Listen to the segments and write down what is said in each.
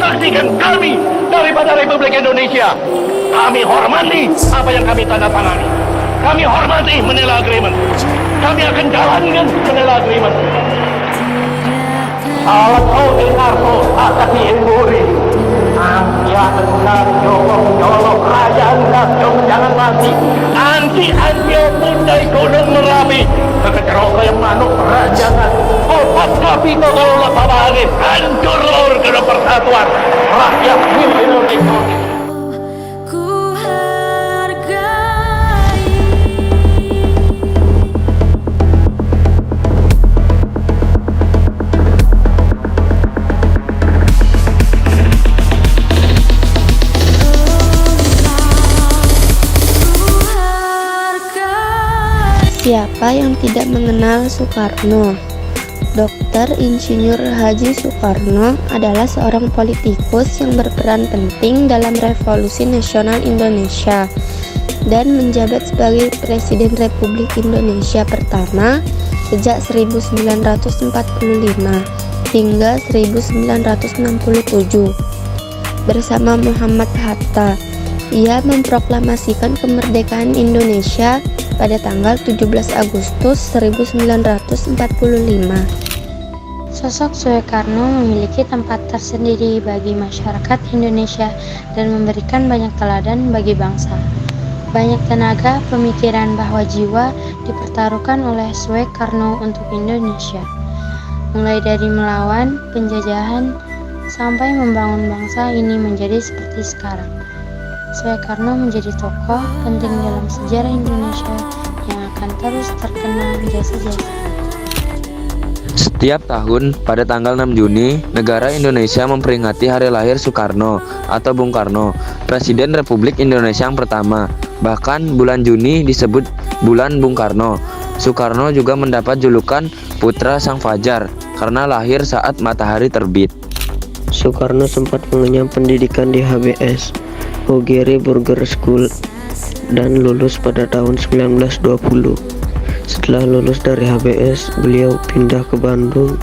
Saksikan kami daripada Republik Indonesia. Kami hormati apa yang kami tanda tangani. Kami hormati Manila Agreement. Kami akan jalankan Manila Agreement. Salat Arto Asati Emburi. Angkia benar Jolok Kerajaan Nasyong jangan mati. Anti Pundai Gunung Merapi. Kekerok yang manuk kerajaan. Opat kapito kalau lapabahanin. Hancur lor ke persatuan. Rakyat Indonesia. Siapa yang tidak mengenal Soekarno? Dr. Insinyur Haji Soekarno adalah seorang politikus yang berperan penting dalam Revolusi Nasional Indonesia dan menjabat sebagai Presiden Republik Indonesia pertama sejak 1945 hingga 1967. Bersama Muhammad Hatta, ia memproklamasikan kemerdekaan Indonesia pada tanggal 17 Agustus 1945. Sosok Soekarno memiliki tempat tersendiri bagi masyarakat Indonesia dan memberikan banyak teladan bagi bangsa. Banyak tenaga, pemikiran, bahwa jiwa dipertaruhkan oleh Soekarno untuk Indonesia. Mulai dari melawan penjajahan sampai membangun bangsa ini menjadi seperti sekarang. Soekarno menjadi tokoh penting dalam sejarah Indonesia yang akan terus terkenang jasa-jasa. Setiap tahun pada tanggal 6 Juni, negara Indonesia memperingati hari lahir Soekarno atau Bung Karno, Presiden Republik Indonesia yang pertama. Bahkan bulan Juni disebut bulan Bung Karno. Soekarno juga mendapat julukan Putra Sang Fajar karena lahir saat matahari terbit. Soekarno sempat mengenyam pendidikan di HBS, Hogere Burger School, dan lulus pada tahun 1920. Setelah lulus dari HBS, beliau pindah ke Bandung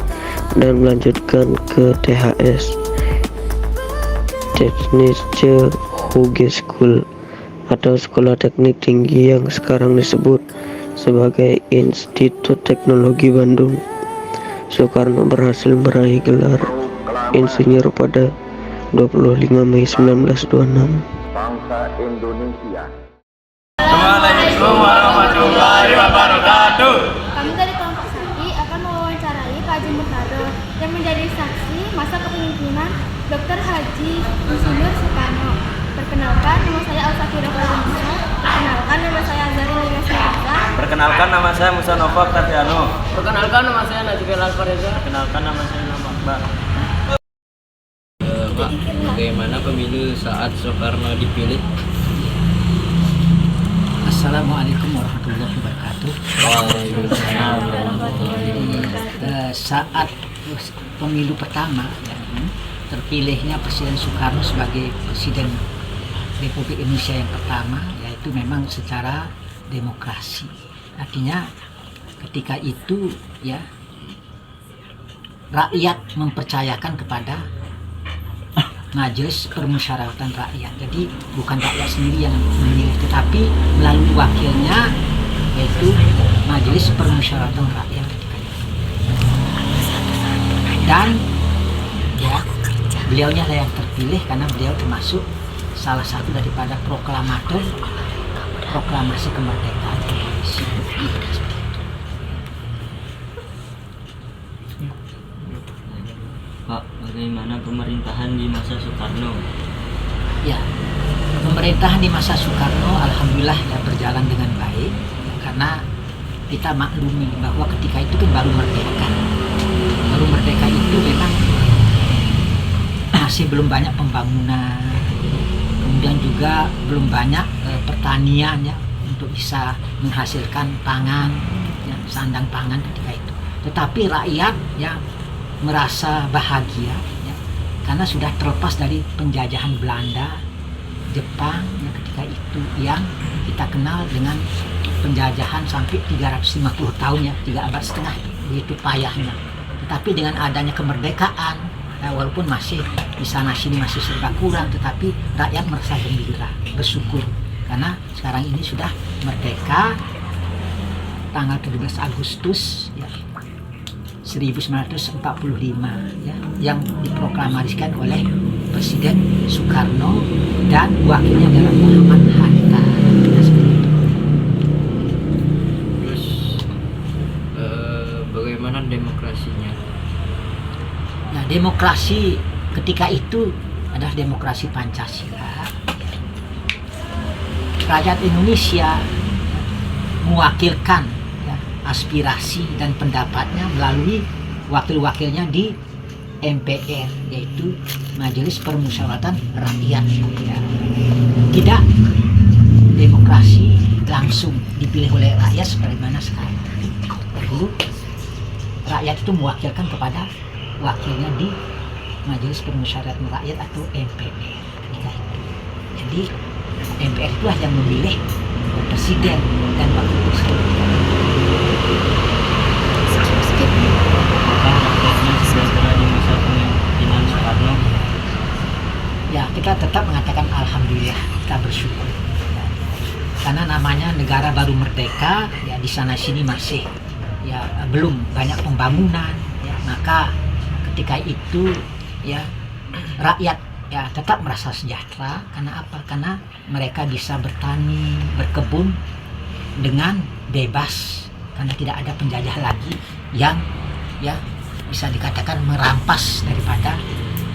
dan melanjutkan ke THS, Technische Hogeschool, atau Sekolah Teknik Tinggi yang sekarang disebut sebagai Institut Teknologi Bandung. Soekarno berhasil meraih gelar insinyur pada 25 Mei 1926. Bangsa Indonesia. Assalamualaikum warahmatullahi wabarakatuh. Kami dari kelompok Sakti akan mewawancarai Pak Haji Murtado yang menjadi saksi masa kepemimpinan Dr. Haji Insinyur Soekarno. Perkenalkan, nama saya Al-Safira Fadilisa. Perkenalkan, nama saya Azari Nilesnisa. Perkenalkan, nama saya Musa Nova Octaviano. Perkenalkan, nama saya Najib Al-Fareza. Perkenalkan, nama saya Nama Mbak. Pak, bagaimana pemilu saat Soekarno dipilih? Assalamualaikum warahmatullahi wabarakatuh. Saat pemilu pertama, terpilihnya Presiden Soekarno sebagai Presiden Republik Indonesia yang pertama, yaitu memang secara demokrasi. Artinya ketika itu ya rakyat mempercayakan kepada Majelis Permusyawaratan Rakyat. Jadi bukan rakyat sendiri yang memilih, tetapi melalui wakilnya, yaitu Majelis Permusyawaratan Rakyat ketika itu. Dan ya, beliaunya lah yang terpilih karena beliau termasuk salah satu daripada proklamator proklamasi kemerdekaan Indonesia. Pak, bagaimana pemerintahan di masa Soekarno? Ya, pemerintahan di masa Soekarno alhamdulillah ya berjalan dengan baik, karena kita maklumi bahwa ketika itu kan baru merdeka. Baru merdeka itu memang masih belum banyak pembangunan, kemudian juga belum banyak pertanian ya untuk bisa menghasilkan pangan, ya, sandang pangan ketika itu. Tetapi rakyat ya merasa bahagia ya, karena sudah terlepas dari penjajahan Belanda, Jepang ya, ketika itu yang kita kenal dengan penjajahan sampai 350 tahun ya, 3 abad setengah, begitu payahnya. Tapi dengan adanya kemerdekaan, ya, walaupun masih di sana sini masih serba kurang, tetapi rakyat merasa gembira, bersyukur karena sekarang ini sudah merdeka tanggal 17 Agustus ya, 1945 ya, yang diproklamasikan oleh Presiden Soekarno dan wakilnya adalah Muhammad Hatta. Ya, seperti itu. Terus bagaimana demokrasinya? Nah, demokrasi ketika itu adalah demokrasi Pancasila. Rakyat Indonesia mewakilkan ya, aspirasi dan pendapatnya melalui wakil-wakilnya di MPR, yaitu Majelis Permusyawaratan Rakyat. Ya. Tidak demokrasi langsung dipilih oleh rakyat sebagaimana sekarang. Dulu rakyat itu mewakilkan kepada wakilnya di Majelis Permusyawaratan Rakyat atau MPR ketika itu. Jadi MPR itulah yang memilih presiden dan wakil presiden. Apakah rakyatnya sejahtera di masa kepemimpinan Soekarno? Ya, kita tetap mengatakan alhamdulillah, kita bersyukur. Ya. Karena namanya negara baru merdeka, ya di sana sini masih ya belum banyak pembangunan, ya, maka ketika itu ya rakyat ya tetap merasa sejahtera. Karena apa? Karena mereka bisa bertani, berkebun dengan bebas karena tidak ada penjajah lagi yang ya bisa dikatakan merampas daripada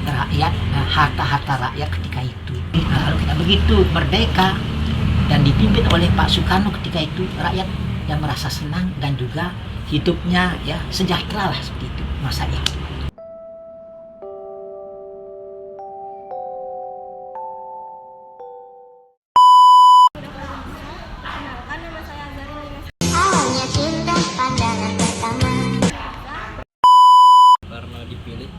rakyat, harta-harta rakyat ketika itu. Nah, lalu kita begitu merdeka dan dipimpin oleh Pak Soekarno ketika itu, rakyat yang merasa senang dan juga hidupnya ya sejahtera lah seperti itu masa itu. Perkenalkan, nama saya Azari Limas. Awalnya cinta pandangan pertama. Soekarno dipilih.